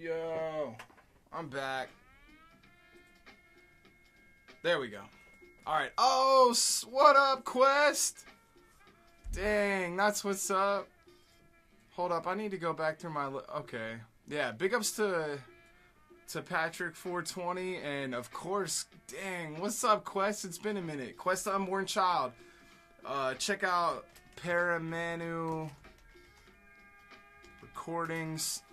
Yo, I'm back. There we go. Alright. Oh, what up, Quest? Dang, that's what's up. Hold up, I need to go back through my... Okay. Yeah, big ups to Patrick 420, and of course, dang, what's up, Quest? It's been a minute. Quest the Unborn Child. Check out Paramanu Recordings.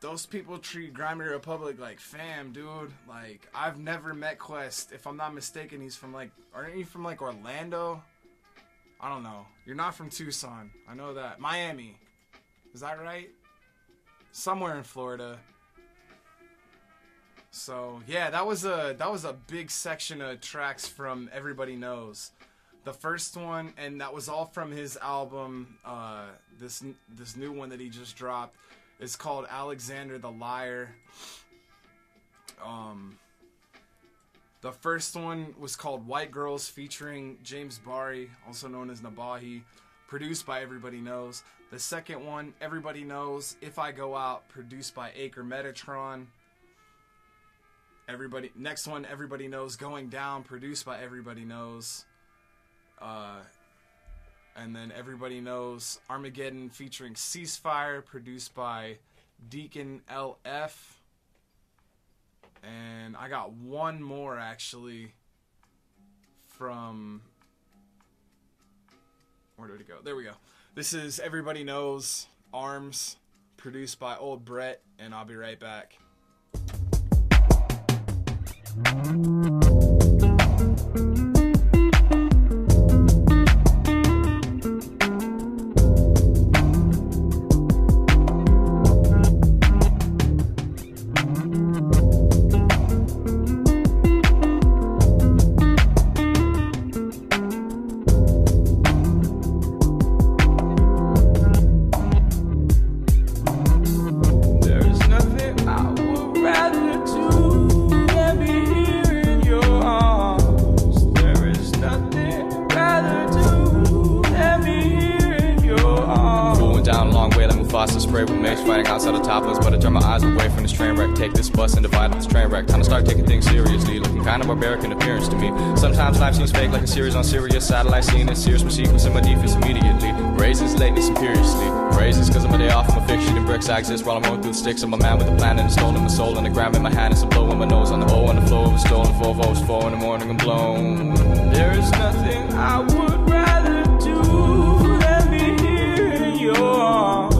Those people treat Grimy Republic like fam, dude. Like, I've never met Quest. If I'm not mistaken, he's from like... Aren't you from like Orlando? I don't know. You're not from Tucson. I know that. Miami. Is that right? Somewhere in Florida. So, yeah, that was a big section of tracks from Everybody Knows. The first one, and that was all from his album, this new one that he just dropped. It's called Alexander the Liar. The first one was called White Girls, featuring James Barry, also known as Nabahi, produced by Everybody Knows. The second one, Everybody Knows, If I Go Out, produced by Acre Metatron. Next one, Everybody Knows, Going Down, produced by Everybody Knows. And then Everybody Knows Armageddon featuring Ceasefire, produced by Deacon LF. And I got one more actually from... Where did it go? There we go. This is Everybody Knows Arms, produced by Old Brett, and I'll be right back. Fighting outside of topless, but I turn my eyes away from this train wreck. Take this bus and divide up this train wreck. Time to start taking things seriously, looking kind of barbaric in appearance to me. Sometimes life seems fake, like a series on Sirius satellite, seeing a serious sequence in my defense immediately. Raises lateness imperiously. Raises cause I'm a day off from a fiction and bricks. I exist while I'm rolling through the sticks. I'm a man with a plan and a stone in my soul, and a gram in my hand and some blow in my nose. On the O on the floor of a stolen 4 volts, 4 in the morning I'm blown. There is nothing I would rather do than be here in your arms.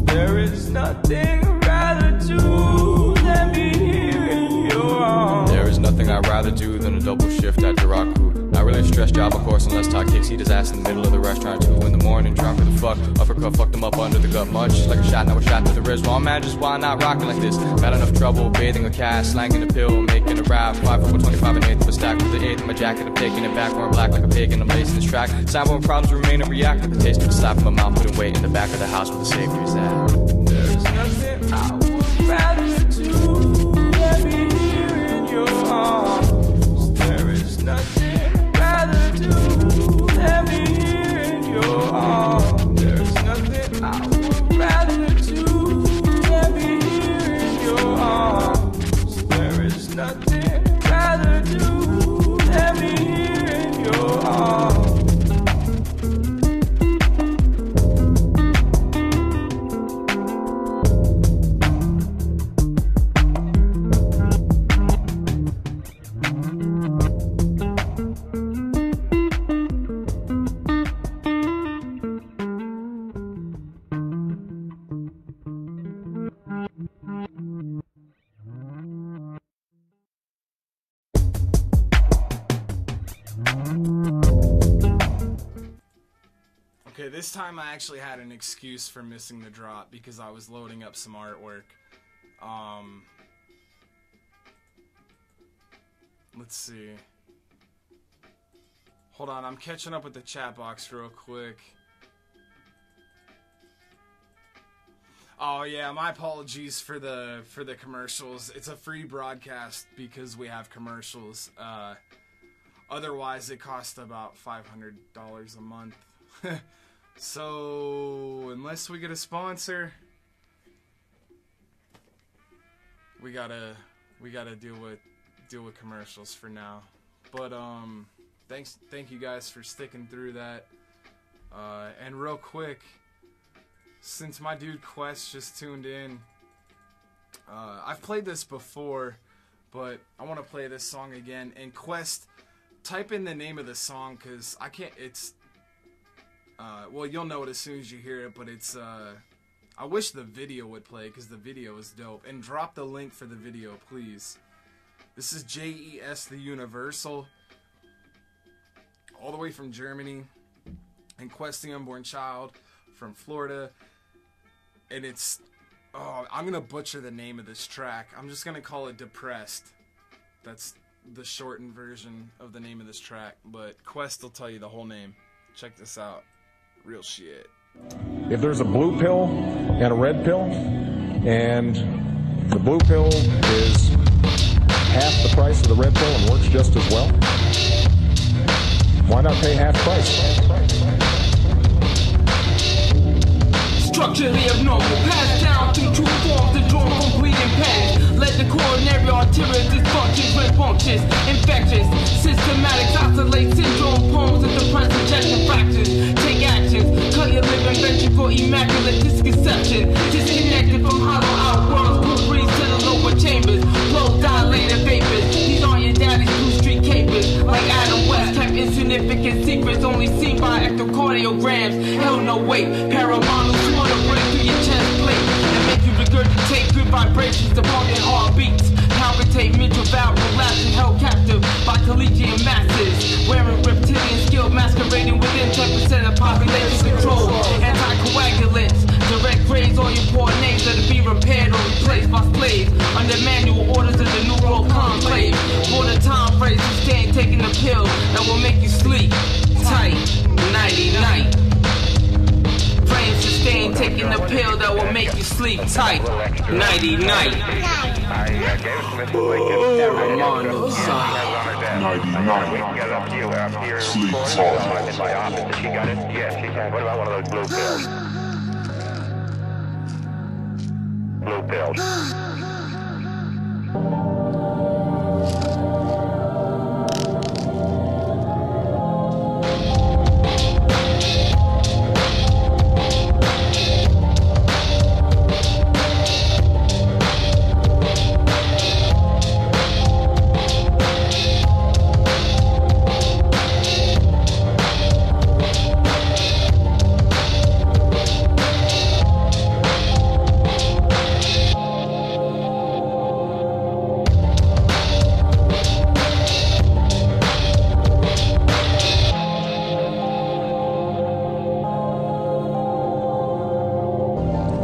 There is nothing I'd rather do than be here in your arms. There is nothing I'd rather do than a double shift at Jiraku. Not really a stress job, of course, unless Todd kicks his ass in the middle of the restaurant. 2 in the morning, drunk with the fuck. Uppercut fucked him up under the gut much. Like a shot, now a shot to the wrist. Well, man, just why not rocking like this? Got enough trouble bathing a cat, slanging a pill, making a rap. 5 for 25 and 8 of a stack with the 8th in my jacket. I'm taking it back, wearing black like a pig, and I'm lacing this track. Sound when problems remain and react like the taste of the slap in my mouth. Putting weight in the back of the house where the savior is at. There's nothing I would rather do than be here in your arms. There is nothing I'd rather do than be here in your arms. There's nothing I would rather do than be here in your arms. There is nothing I'd rather do than be here in your arms. Okay, this time I actually had an excuse for missing the drop because I was loading up some artwork. Let's see. Hold on, I'm catching up with the chat box real quick. Oh yeah, my apologies for the commercials. It's a free broadcast because we have commercials. Otherwise, it costs about $500 a month. So, unless we get a sponsor, we gotta deal with commercials for now. But thank you guys for sticking through that. And real quick, since my dude Quest just tuned in, I've played this before, but I want to play this song again. And Quest, type in the name of the song, because I can't, it's, well, you'll know it as soon as you hear it, but it's, I wish the video would play, because the video is dope. And drop the link for the video, please. This is J.E.S. the Universual, all the way from Germany, and Quest the Unborn Child from Florida. And it's, oh, I'm gonna butcher the name of this track. I'm just gonna call it Depressed. That's the shortened version of the name of this track, but Quest will tell you the whole name. Check this out. Real shit. If there's a blue pill and a red pill, and the blue pill is half the price of the red pill and works just as well, why not pay half price? Structurally abnormal, passed down through two forms, the drawn complete and packed. Let the coronary arterial dysfunctions, rambunctious, infectious, systematics, oscillate syndrome, poems of depressed injection fractures. Take actions, cut your lip and ventricle, immaculate disconception. Disconnected from hollow out worlds, cool breeze to the lower chambers. Flow dilated vapors, these aren't your daddy's blue street capers. Like Adam West, kept insignificant secrets only seen by echocardiograms. Hell no wait, paramount to break through your chest plate and make you regurgitate good vibrations to pumping heartbeats. Palpitate mental valve, relaxing, held captive by collegiate masses. Wearing reptilian skill, masquerading within 10% of population control. Anticoagulants, direct rays on your poor names that be repaired or replaced by slaves under manual orders of the New World Conclave. For the time phrase, you stand taking a pill that will make you sleep tight, nighty-night. Brain sustain, taking a pill that will make you sleep tight, nighty-night. Armando San. Nighty-night. Sleep tight. She got it? Yes, she can. What about one of those blue pills? Blue pills.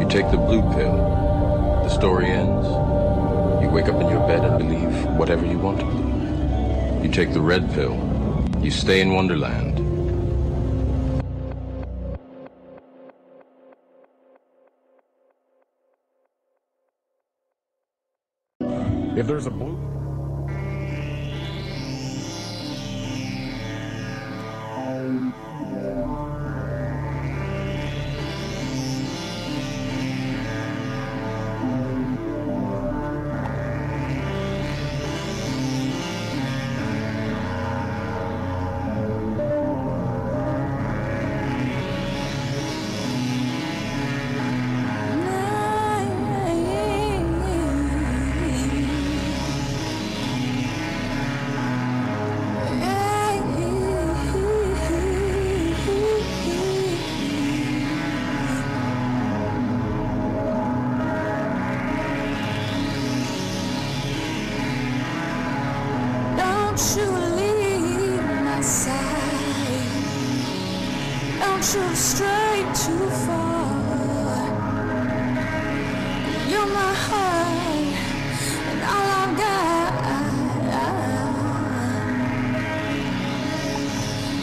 Take the blue pill, the story ends. You wake up in your bed and believe whatever you want to believe. You take the red pill, you stay in Wonderland. If there's a blue... Don't stray too far. You're my heart and all I've got.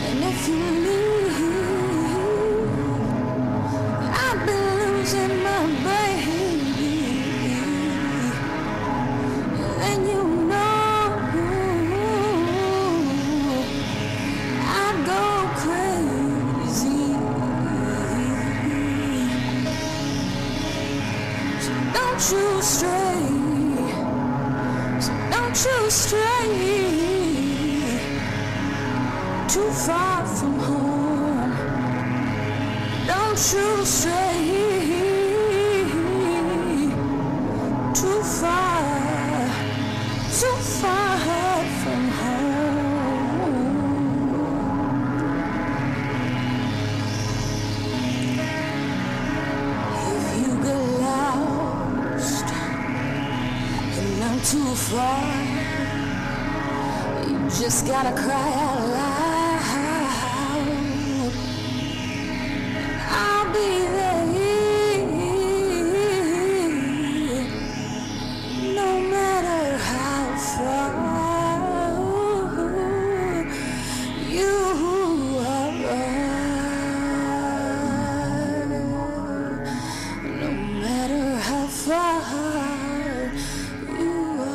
And if you leave, I've been losing my baby. And you know I'd go crazy. Don't you stray. Don't you stray too far from home. Don't you stray too far from home. If you get lost and not too far, you just gotta cry out loud. I'll be there, no matter how far you are, no matter how far you are.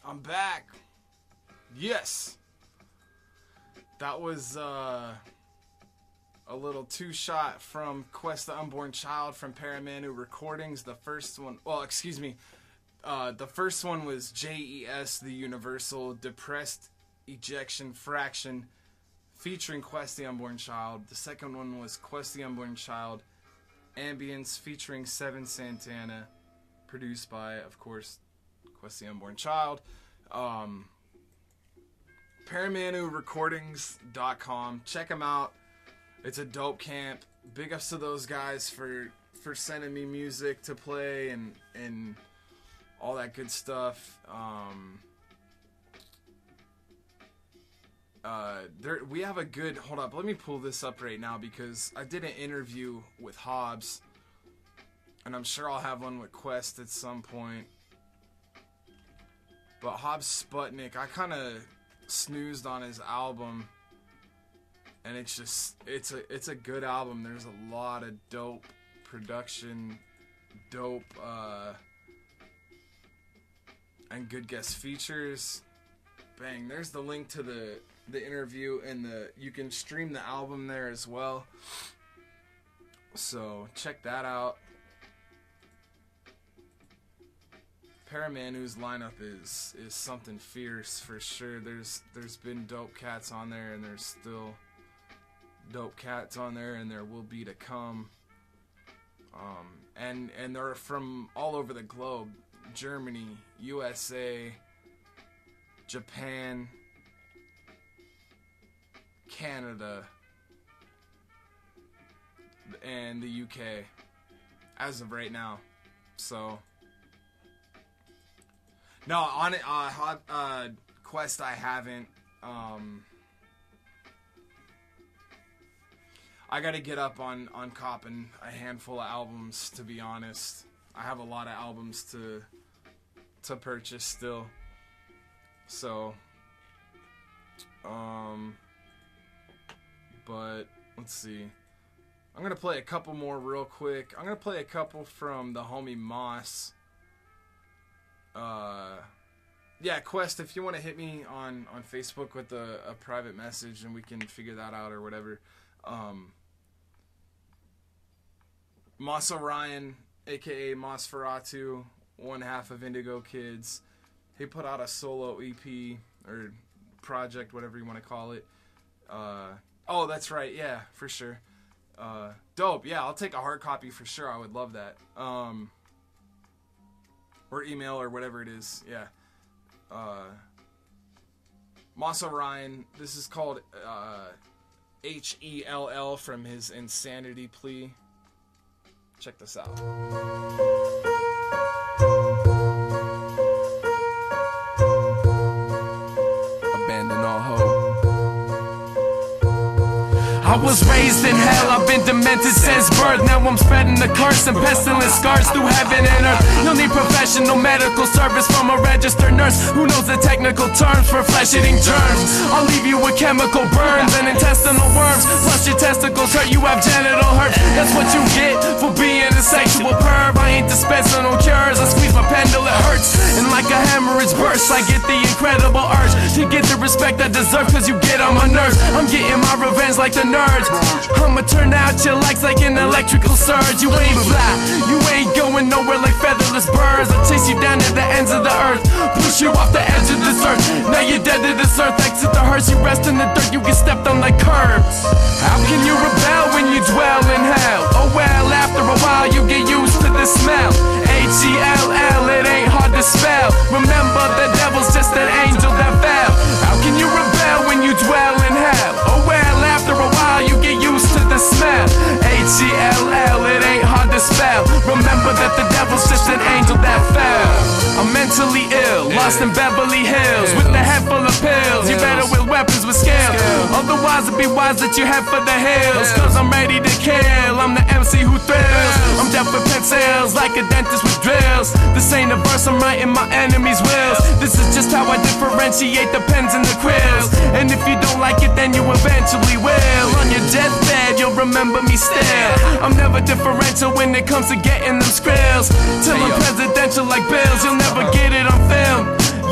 I'm back. Yes. That was a little two-shot from Quest the Unborn Child from Paramanu Recordings. The first one, well, excuse me. The first one was J.E.S, the Universual, Depressed Ejection Fraction, featuring Quest the Unborn Child. The second one was Quest the Unborn Child, Ambience, featuring Santana, produced by, of course, Quest the Unborn Child. ParamanuRecordings.com. Check them out. It's a dope camp. Big ups to those guys for sending me music to play and all that good stuff. We have a good, hold up, let me pull this up right now because I did an interview with Hobbs, and I'm sure I'll have one with Quest at some point. But Hobbs Sputnik, I kind of snoozed on his album, and it's just, it's a good album. There's a lot of dope production, dope and good guest features. Bang, there's the link to the interview, and you can stream the album there as well, so check that out. Paramanu's lineup is something fierce for sure. There's been dope cats on there, and there's still dope cats on there, and there will be to come. And they're from all over the globe: Germany, USA, Japan, Canada, and the UK as of right now. So no, on it, Quest I haven't. I gotta get up on copping a handful of albums, to be honest. I have a lot of albums to purchase still. So, but let's see. I'm gonna play a couple more real quick. I'm gonna play a couple from the homie Moss. Yeah, Quest, if you want to hit me on Facebook with a private message, and we can figure that out or whatever. Moss Orion, aka Mossferatu, one half of Indigo Kids. He put out a solo EP or project, whatever you want to call it. Oh, that's right, yeah, for sure. Dope, yeah, I'll take a hard copy for sure. I would love that. Or email or whatever it is, yeah. Moss Orion, this is called H.E.L.L. from his Insanity plea. Check this out. Abandon all hope. I was raised in hell, I've been demented since birth. Now I'm spreading the curse and pestilence scars through heaven and earth. You'll need professional medical service from a registered nurse who knows the technical terms for flesh-eating germs. I'll leave you with chemical burns and intestinal worms. Plus your testicles hurt, you have genital herpes. That's what you get for being a sexual perv. I ain't dispensing no cures, I squeeze my pen till it hurts. And like a hemorrhage burst, I get the incredible urge to get the respect I deserve, cause you get on my nerves. I'm getting my revenge like the nerds. I'ma turn out your likes like an electrical surge. You ain't fly, you ain't going nowhere like featherless birds. I'll chase you down to the ends of the earth, push you off the edge of this earth. Now you're dead to this earth, exit the hearse. You rest in the dirt, you get stepped on like curbs. How can you rebel when you dwell in hell? Oh well, after a while you get used to the smell. H.E.L.L, it ain't hard to spell. Remember, the devil's just an angel that fell. How can you rebel when you dwell in hell? Oh well, after a while you get used to the smell. H.E.L.L, it ain't hard to spell. Remember that the devil's just an angel that fell. I'm mentally ill, lost in Beverly Hills, with a head full of pills. You better wield weapons with skill, otherwise it'd be wise that you head for the hills. Cause I'm ready to kill, I'm the MC who thrills. I'm deaf with pencils, like a dentist with drills. This ain't a verse, I'm writing my enemy's wills. This is just how I differentiate the pens and the quills. And if you don't like it, then you eventually will. On your deathbed, you'll remember me still. I'm never differential when it comes to getting them skrills. Till I'm presidential like bills, you'll never get it on film.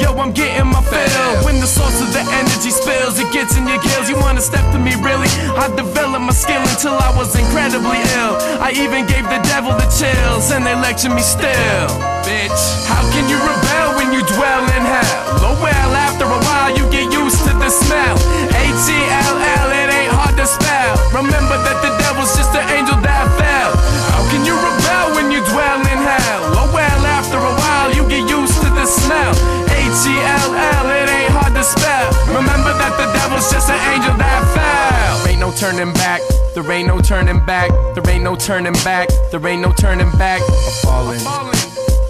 Yo, I'm getting my fill. When the source of the energy spills, it gets in your gills. You wanna step to me, really? I developed my skill until I was incredibly ill. I even gave the devil the chills, and they lecture me still. Bitch, how can you rebel when you dwell in hell? Oh well, after a while you get used to the smell. H.E.L.L, it ain't hard to spell. Remember that the devil's just an angel that fell. How can you rebel when you dwell in hell? Oh well, after a while you get used to the smell. H.E.L.L, it ain't hard to spell. Remember that the devil's just an angel that fell. There ain't no turning back, there ain't no turning back, there ain't no turning back, there ain't no turning back. I'm falling,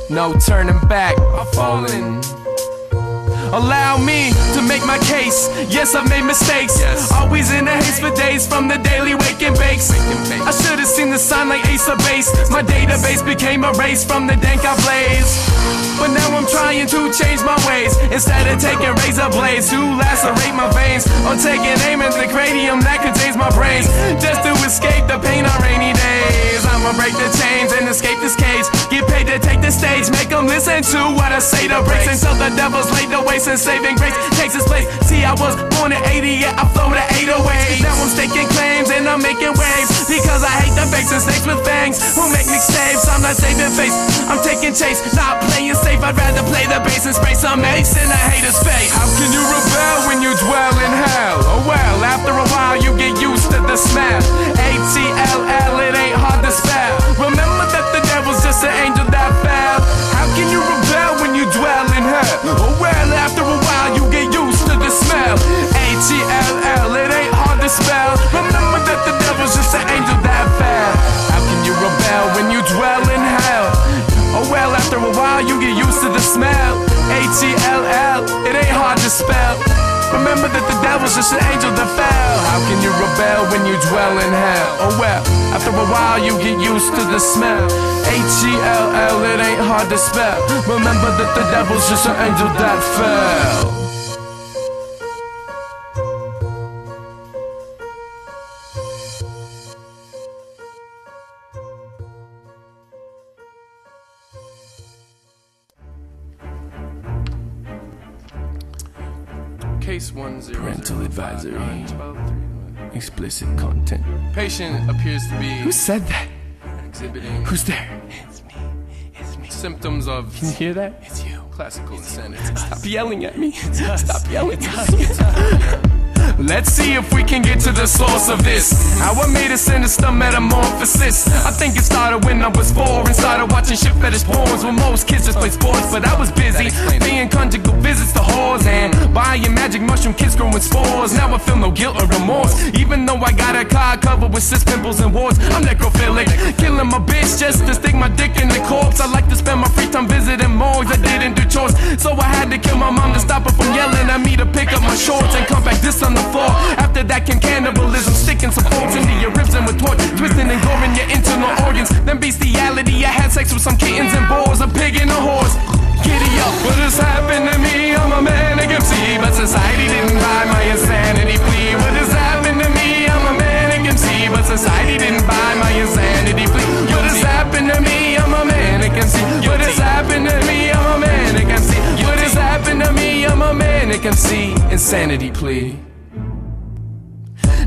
no turning back, I'm falling. Allow me to make my case. Yes, I've made mistakes. Always in a haste for days from the daily wake and bakes. I should have seen the sign like Ace of Base. My database became erased from the dank I blaze. But now I'm trying to change my ways. Instead of taking razor blades to lacerate my veins, or taking aim at the cranium that contains my brains, just to escape the pain on rainy days. I'ma break the chains and escape this cage. Get paid to take the stage, make them listen to what I say to breaks, until the devil's laid to waste and saving grace takes its place. See, I was born in 80, yeah, I flow to 808. Now I'm staking claims and I'm making waves, because I hate the fakes and snakes with fangs who make mixtapes. I'm not saving face, I'm taking chase, not playing safe. I'd rather play the bass and spray some ace in a hater's face. How can you rebel when you dwell in hell? Oh well, after a while you get used to the smell. H.E.L.L, it ain't hard to spell. Remember that the devil's just an angel that fell. How can you rebel when you dwell in hell? Oh well, after a while you get used to the smell. H.E.L.L, it ain't hard to spell. Remember that the devil's just an angel that fell. How can you rebel when you dwell in hell? Oh well, after a while you get used to the smell. H.E.L.L, it ain't hard to spell. Remember that the devil's just an angel that fell. How can you rebel when you dwell in hell? Oh well, after a while you get used to the smell. H.E.L.L, it ain't hard to spell. Remember that the devil's just an angel that fell. Case 10. Parental advisory. Explicit content. Patient appears to be. Who said that? Exhibiting. Who's there? It's me. It's me. Symptoms of. Can you hear that? It's you. Classical insanity. Stop yelling at me. Stop yelling at me. Let's see if we can get to the source of this. How I made a sinister metamorphosis. I think it started when I was 4 and started watching shit fetish porns. When most kids just play sports, but I was busy paying conjugal visits to whores and buying magic mushroom kids growing spores. Now I feel no guilt or remorse, even though I got a car covered with cyst, pimples and warts. I'm necrophilic, killing my bitch just to stick my dick in the corpse. I like to spend my free time visiting morgues. I didn't do chores, so I had to kill my mom to stop her from yelling at me to pick up my shorts and come back this on the floor. After that came cannibalism, sticking some bolts into your ribs and with torch, twisting and goring your internal organs. Then bestiality, I had sex with some kittens and boars, a pig and a horse. Giddy up, what has happened to me? I'm a manic MC, but society didn't buy my insanity plea. What has happened to me? I'm a manic MC, but society didn't buy my insanity plea. What has happened to me? I'm a manic MC. What has happened to me? I'm a manic MC. What has happened manic MC, insanity plea.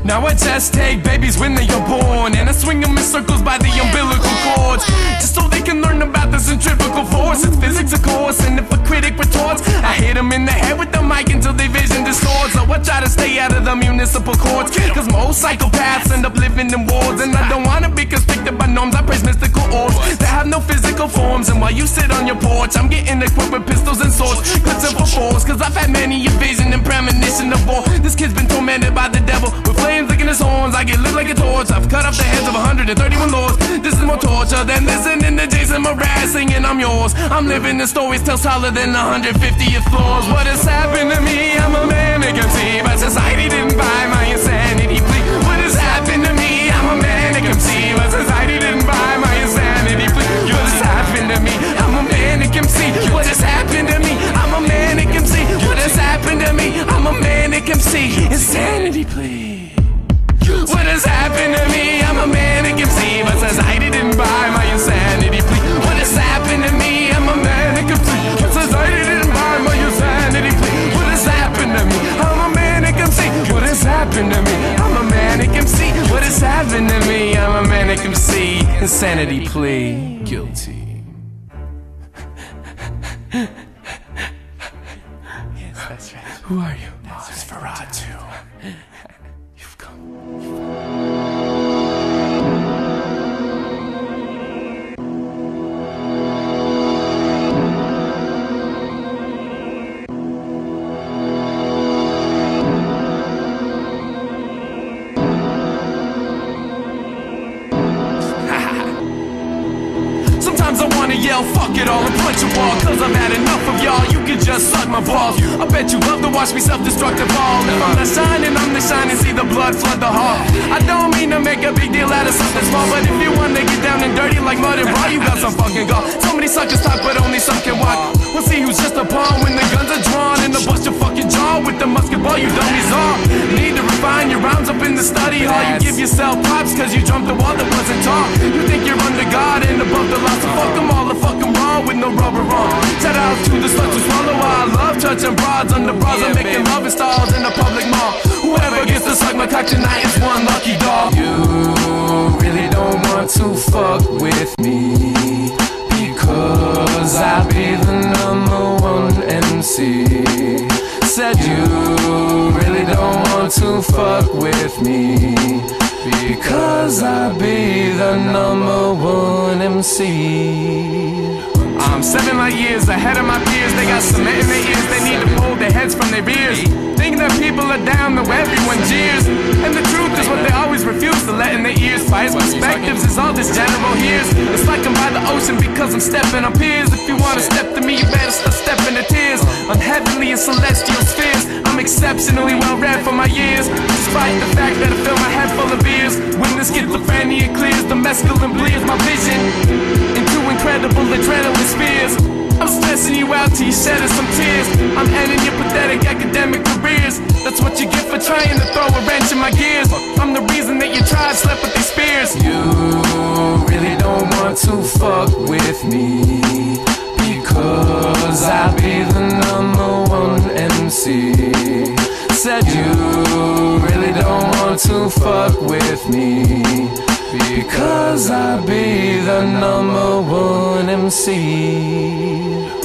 Now I just take babies when they are born, and I swing them in circles by the umbilical cords, just so they can learn about the centrifugal force. It's physics, of course, and if a critic retorts, I hit them in the head with the mic until they vision distorts. So I try to stay out of the municipal courts, cause most psychopaths end up living in wards, and I don't wanna be constricted by norms. I praise mystical orbs that have no physical forms, and while you sit on your porch, I'm getting equipped with pistols and swords, clips and fours, cause I've had many a vision and premonition of war. This kid's been tormented by the devil with flames licking his horns. I get lit like a torch. I've cut off the heads of 131 lords. This is more torture than listening to Jason Mraz singing I'm yours. I'm living the stories tell taller than 150th floors. What has happened to me? I'm a manic MC, but society didn't buy my insanity plea. What has happened to me? I'm a manic MC, but society didn't buy my insanity plea. What has happened to me? I'm a manic MC. What has happened to me? I'm a manic MC. What has happened to me? I'm a manic MC. Insanity plea. What has happened to me? I'm a manic MC, but society didn't buy my insanity plea. What has happened to me? I'm a manic MC, but society didn't buy my insanity plea. What has happened to me? I'm a manic MC. What has happened to me? I'm a manic MC. What has happened to me? I'm a manic MC. Insanity plea. Guilty. Yes, that's right. Who are you? Mossferatu. You've come. Sometimes I wanna yell, fuck it all, and punch a wall, cause I've had enough of y'all, you can just suck my balls. I bet you love to watch me self-destructive fall. If I'm not shining, I'm the shining, see the blood flood the hall. I don't mean to make a big deal out of something small, but if you wanna get down and dirty like mud and raw, you got some fucking gall. So many suckers talk, but only some can walk. We'll see who's just a pawn when the guns are drawn, and the bust your fucking jaw with the musket ball, you dummies all. Need to refine your rhymes up in the study hall. You give yourself props cause you jumped the wall that wasn't tall. You think you're under God and above the law, so fuck them all, the fuck them wrong with no rubber on. Shout out to the sluts who swallow. I love touching broads under bras and making love in stalls in a public mall. Whoever gets to suck my cock tonight is one lucky dog. You really don't want to fuck with me, because I be the #1 MC. Said you really don't want to fuck with me, because I be the #1 MC. I'm 7 light years ahead of my peers. They got cement in their ears, they need to pull their heads from their beers. Thinking that people are down, though everyone jeers. And the truth is what they always refuse to let in their ears. Biased perspectives is all this general hears. It's like I'm by the ocean because I'm stepping on piers. If you wanna step to me, you better start stepping to tears. On heavenly and celestial spheres, I'm exceptionally well read for my years, despite the fact that I fill my head full of beers. When the schizophrenia clears, the mescaline blears my vision into incredible adrenaline spheres. I'm stressing you out till you shedding some tears. I'm ending your pathetic academic careers. That's what you get for trying to throw a wrench in my gears. I'm the reason that you tried slept with these spears. You really don't want to fuck with me, because I be the #1 MC. Said you really don't want to fuck with me, because I be the #1 MC.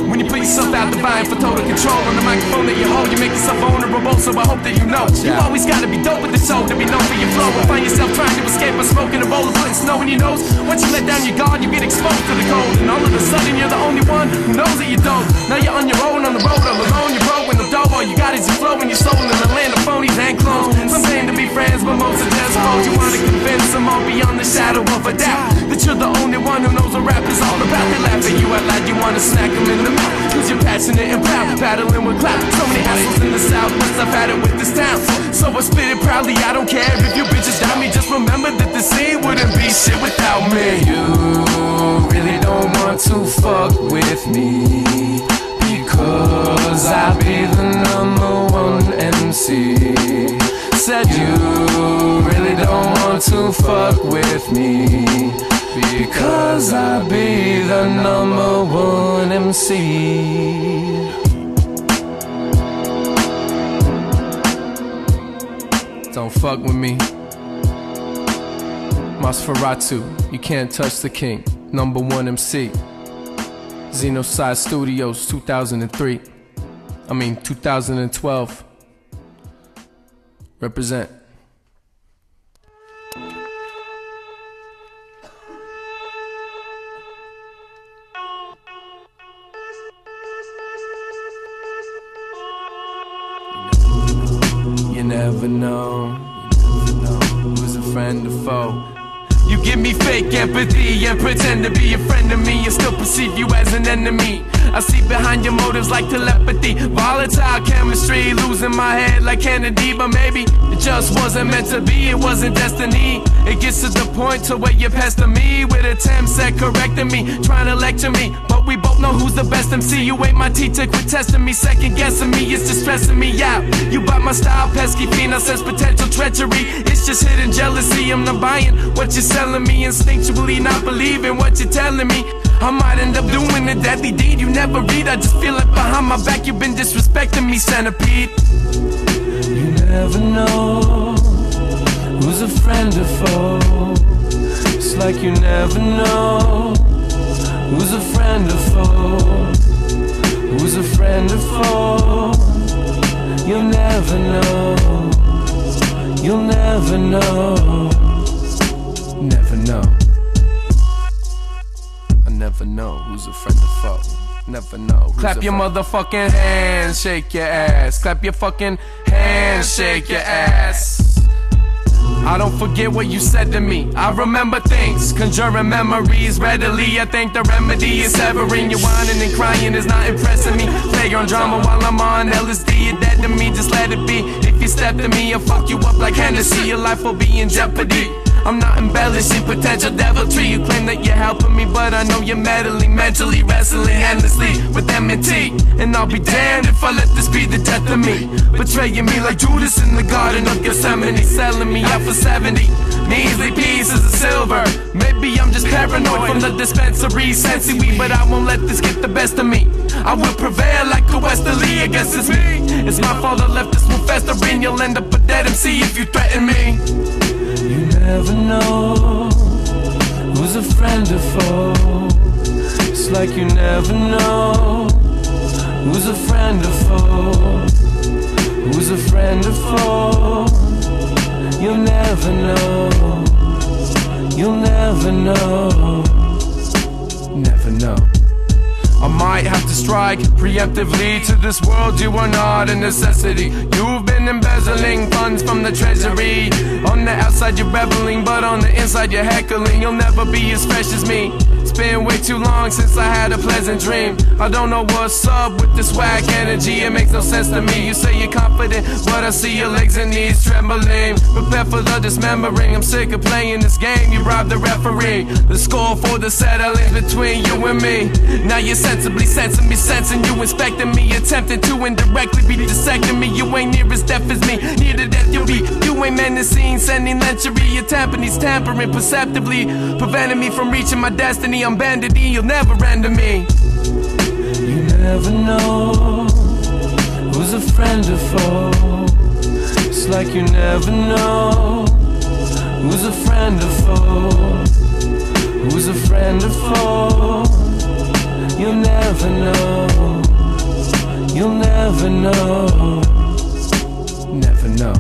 When you put yourself out the vying for total control on the microphone that you hold, you make yourself vulnerable, so I hope that you know. You always gotta be dope with the show to be known for your flow. And find yourself trying to escape by smoking a bowl of putting snow in your nose. Once you let down your guard, you get exposed to the cold, and all of a sudden you're the only one who knows that you don't. Now you're on your own on the road, all alone, you're broke with no dough. All you got is your flow and your soul in the land of phonies and clones. Some claim to be friends, but most are just foes. You wanna convince them all beyond the shadow of a doubt that you're the only one who knows what rap is all about. They laugh at you out loud, you wanna smack them in the mouth, cause you're passionate and proud, battling with clout. So many assholes in the Southwest, I've had it with this town, so I spit it proudly. I don't care if you bitches doubt me, just remember that the scene wouldn't be shit without me. You really don't want to fuck with me, because I be the #1 MC. Said you really don't want to fuck with me, because I be the #1 MC. Don't fuck with me. Mossferatu, you can't touch the king. #1 MC. Xenoside Studios, 2003. 2012. Represent. You never know who's a friend or foe. You give me fake empathy and pretend to be a friend of me and still perceive you as an enemy. I see behind your motives like telepathy, volatile chemistry, losing my head like Kennedy. But maybe it just wasn't meant to be, it wasn't destiny. It gets to the point to where you're pestering me with attempts at correcting me, trying to lecture me. But we both know who's the best MC. You ain't my teacher, quit testing me, second guessing me, it's just stressing me out. You bought my style, pesky fiend, I sense potential treachery. It's just hidden jealousy, I'm not buying what you're selling me, instinctually not believing what you're telling me. I might end up doing a deadly deed you never read. I just feel like behind my back you've been disrespecting me, centipede. You never know who's a friend or foe. It's like you never know who's a friend or foe. Who's a friend or foe? You'll never know. You'll never know. Never know. I never know who's a friend or foe. Never know. Clap your motherfucking hands, shake your ass. Clap your fucking hands, shake your ass. I don't forget what you said to me. I remember things, conjuring memories readily. I think the remedy is severing. Your whining and crying is not impressing me. Play on drama while I'm on LSD. You're dead to me, just let it be. If you step to me, I'll fuck you up like Hennessy. Your life will be in jeopardy. I'm not embellishing potential deviltry. You claim that you're helping me, but I know you're meddling, mentally wrestling endlessly with M&T. And I'll be damned if I let this be the death of me. Betraying me like Judas in the Garden of Gethsemane, selling me out for 70 measly pieces of silver. Maybe I'm just paranoid from the dispensary, sensing me, but I won't let this get the best of me. I will prevail like a westerly. I guess it's me. It's my fault I left this one festering. You'll end up a dead MC if you threaten me. You never know who's a friend or foe. It's like you never know who's a friend or foe. Who's a friend or foe? You'll never know. You'll never know. Never know. I might have to strike preemptively. To this world you are not a necessity. You've been embezzling funds from the treasury. On the outside you're reveling, but on the inside you're heckling. You'll never be as fresh as me. It's been way too long since I had a pleasant dream. I don't know what's up with this whack energy. It makes no sense to me. You say you're confident, but I see your legs and knees trembling. Prepare for the dismembering. I'm sick of playing this game. You robbed the referee. The score for the settling between you and me. Now you're sensibly sensing me, sensing you, inspecting me, attempting to indirectly be dissecting me. You ain't near as deaf as me, near to death you'll be. You ain't menacing, sending lechery. You're tampering, tampering perceptively, preventing me from reaching my destiny. I'm banded, you'll never end to me. You never know who's a friend or foe. It's like you never know who's a friend or foe. Who's a friend or foe? You'll never know. You'll never know. Never know.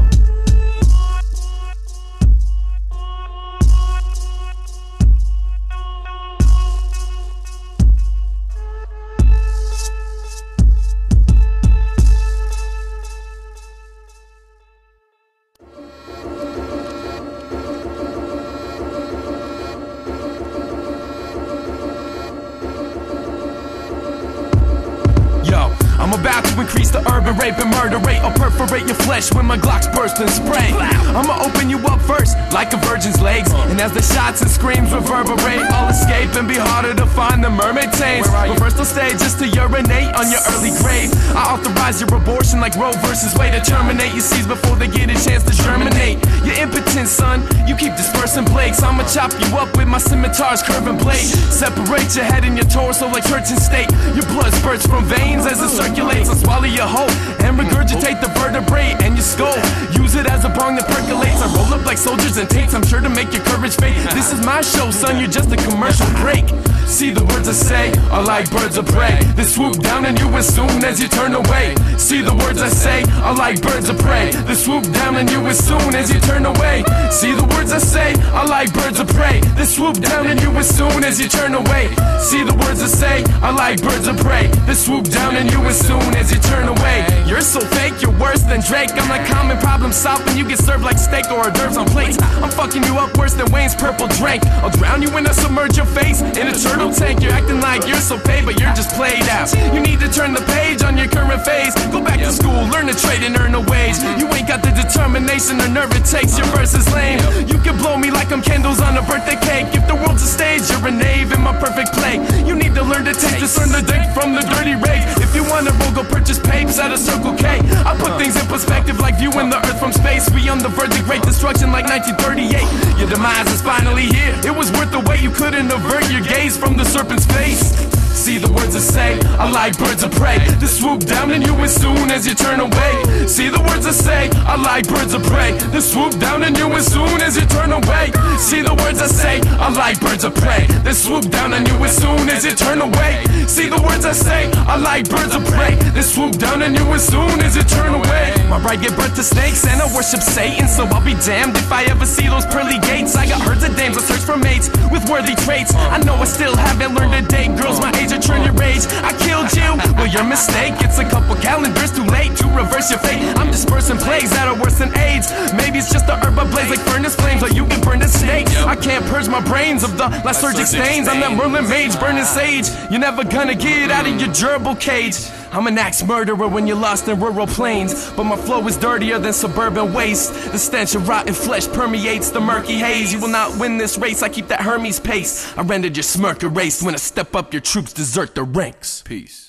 I'm about to increase the urban rape and murder rate. I'll perforate your flesh when my Glocks burst and spray. I'ma open you up first, like a virgin's legs. And as the shots and screams reverberate, I'll escape and be harder to find than mermaid tames. But first I'll stay just to urinate on your early grave. I authorize your abortion like Roe versus Wade, to terminate your seeds before they get a chance to germinate. You're impotent, son, you keep dispersing plagues. I'ma chop you up with my scimitar's curving blade. Separate your head and your torso like church and state. Your blood spurts from veins as it circulates circulates. I swallow your whole and regurgitate the vertebrae and your skull. Use it as a prong that percolates. I roll up like soldiers and tanks, I'm sure to make your courage fade. This is my show, son, you're just a commercial break. See, the words I say are like birds of prey. They swoop down on you as soon as you turn away. See, the words I say are like birds of prey. They swoop down on you as soon as you turn away. See, the words I say are like birds of prey. They swoop down on you as soon as you turn away. See, the words I say are like birds of prey. They swoop down on you as soon as you turn away. You're so fake, you're worse than Drake. I'm like common problem solving. You get served like steak or hors d'oeuvres on plates. I'm fucking you up worse than Wayne's purple drink. I'll drown you when I submerge your face in a turtle tank. You're acting like you're so paid, but you're just played out. You need to turn the page on your current phase. Go back to school, learn to trade and earn a wage. You ain't got the determination or nerve it takes. Your verse is lame. You can blow me like I'm candles on a birthday cake. If the world's a stage, you're a knave in my perfect play. You need to learn to take discern the dick from the dirty rage. If you wanna roll, go purchase papes at a Circle K. I put things in perspective like viewing the earth from space. We on the verge of great destruction like 1938. Your demise is finally here. It was worth the wait. You couldn't avert your gaze from the serpent's face. See, the words I say are like birds of prey. They swoop down on you as soon as you turn away. See, the words I say are like birds of prey. They swoop down on you as soon as you turn away. See, the words I say are like birds of prey. They swoop down on you as soon as you turn away. See, the words I say are like birds of prey. They swoop down on you as soon as you turn away. My bride gave birth to snakes and I worship Satan, so I'll be damned if I ever see those pearly gates. I got herds of dames, I search for mates with worthy traits. I know I still haven't learned to date girls my age or turn your age. I killed you, well your mistake. It's a couple calendars too late to reverse your fate. I'm dispersing plagues that are worse than AIDS. Maybe it's just the herb I blaze like furnace flames, or you can burn the snake. I can't purge my brains of the lysergic stains. I'm that Merlin mage burning sage. You're never gonna get out of your gerbil cage. I'm an axe murderer when you're lost in rural plains, but my flow is dirtier than suburban waste. The stench of rotten flesh permeates the murky haze. You will not win this race, I keep that Hermes pace. I rendered your smirk erased. When I step up, your troops desert the ranks. Peace.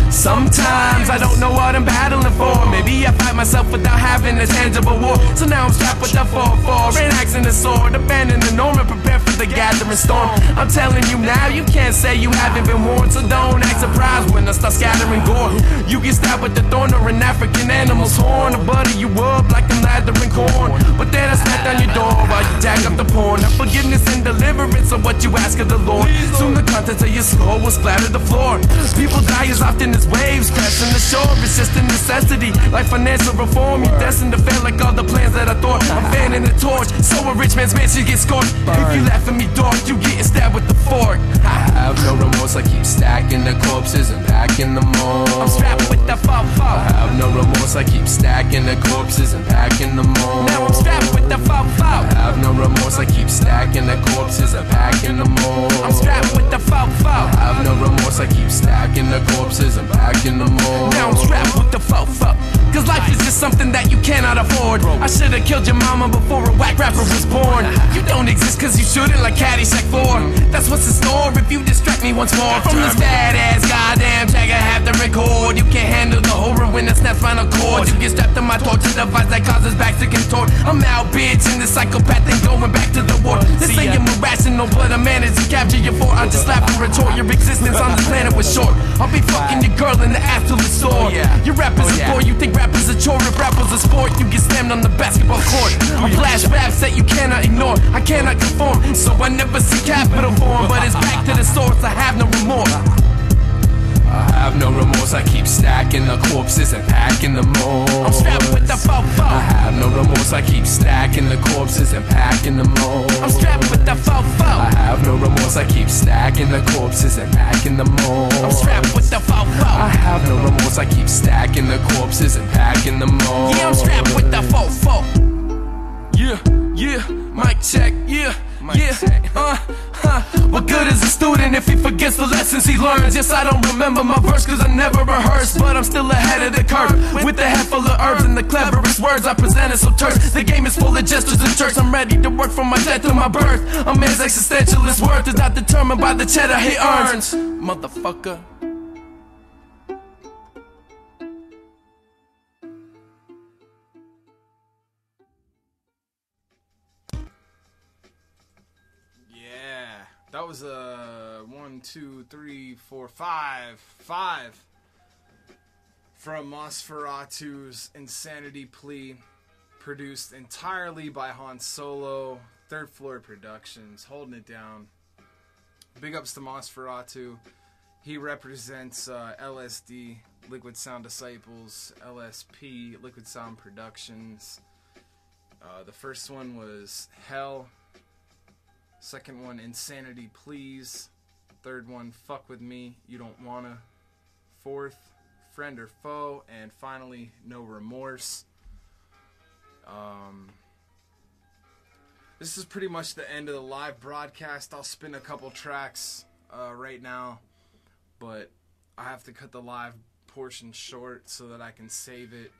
Sometimes I don't know what I'm battling for. Maybe I fight myself without having a tangible war. So now I'm strapped with the 4-4, an axe and a sword, abandon the norm and prepare for the gathering storm. I'm telling you now, you can't say you haven't been warned, so don't act surprised when I start scattering gore. You get stabbed with the thorn or an African animal's horn, or butter you up like I'm lathering corn. But then I smack down your door while you jack up the porn. Now forgiveness and deliverance are what you ask of the Lord. Soon the contents of your skull will splatter the floor. People die as often as waves crashing the shore. It's just a necessity, like financial reform. You're destined to fail like all the plans that I thought. I'm fanning the torch, so a rich man's mansion gets scorched. If you laugh at me dark, you getting stabbed with the fork. I have no remorse, I keep stacking the corpses and packing them all. I'm strapped with the 4-4. I have no remorse, I keep stacking the corpses and packing them all. Now I'm strapped with the 4-4. I have no remorse, I keep stacking the corpses and packing them all. I'm strapped with the 4-4. I have no remorse, I keep stacking the corpses and packing them all. Now I'm strapped with the 4-4. Cause life is just something that you cannot afford. I should've killed your mama before a whack rapper was born. You don't exist cause you shouldn't, like Caddyshack 4. That's what's in store if you distract me once more. From this bad ass goddamn track I have to record. You can't handle the horror when it snaps final chords. You get strapped to my torture device that causes back to contort. I'm out bitch and the psychopath ain't going back to the war. This ain't irrational but I managed to capture your fort. I just laugh and retort. Your existence on this planet was short. I'll be fucking your girl in the ass till it's sore. Your rappers a bore, you think rappers a chore. If rappers a sport, you get slammed on the basketball court. I flash raps that you cannot ignore. I cannot conform, so I never see capital form. But it's back to the source, I have no remorse. I have no remorse, I keep stacking the corpses and packing them all. I'm strapped with the 4-4. I have no remorse, I keep stacking the corpses and packing them all. I'm strapped with the 4-4. I have no remorse, I keep stacking the corpses and packing them all. I'm strapped with the 4-4. I have no remorse, I keep stacking the corpses and packing them all. Yeah, I'm strapped with the 4-4. Yeah, mic check, yeah. What good is a student if he forgets the lessons he learns? Yes, I don't remember my verse cause I never rehearsed, but I'm still ahead of the curve with a head full of herbs and the cleverest words I presented so terse. The game is full of gestures and jerks. I'm ready to work from my death to my birth. A man's existentialist worth is not determined by the cheddar he earns. Motherfucker. That was a 1, 2, 3, 4, 5 from Mossferatu's Insanity Plea, produced entirely by HanSolo, Third Floor Productions, holding it down. Big ups to Mossferatu. He represents LSD, Liquid Sound Disciples, LSP, Liquid Sound Productions. The first one was H.E.L.L. Second one, Insanity Please. Third one, Fuck With Me, You Don't Wanna. Fourth, Friend or Foe. And finally, No Remorse. This is pretty much the end of the live broadcast. I'll spin a couple tracks right now, but I have to cut the live portion short so that I can save it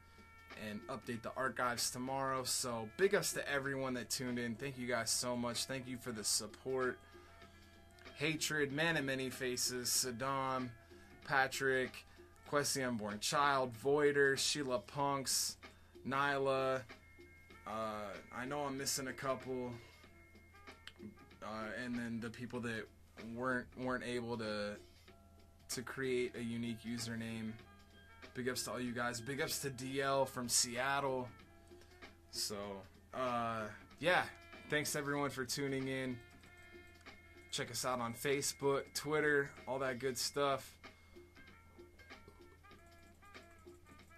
and update the archives tomorrow. So big ups to everyone that tuned in. Thank you guys so much. Thank you for the support. Hatred, Man of Many Faces, Saddam, Patrick, Quest the Unborn Child, Voider, Sheila Punks, Nyla. I know I'm missing a couple, and then the people that weren't able to create a unique username. Big ups to all you guys. Big ups to DL from Seattle. So, yeah. Thanks everyone for tuning in. Check us out on Facebook, Twitter, all that good stuff.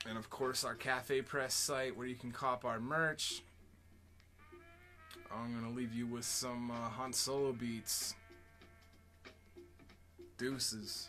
And of course, our Cafe Press site where you can cop our merch. I'm going to leave you with some HanSolo beats. Deuces.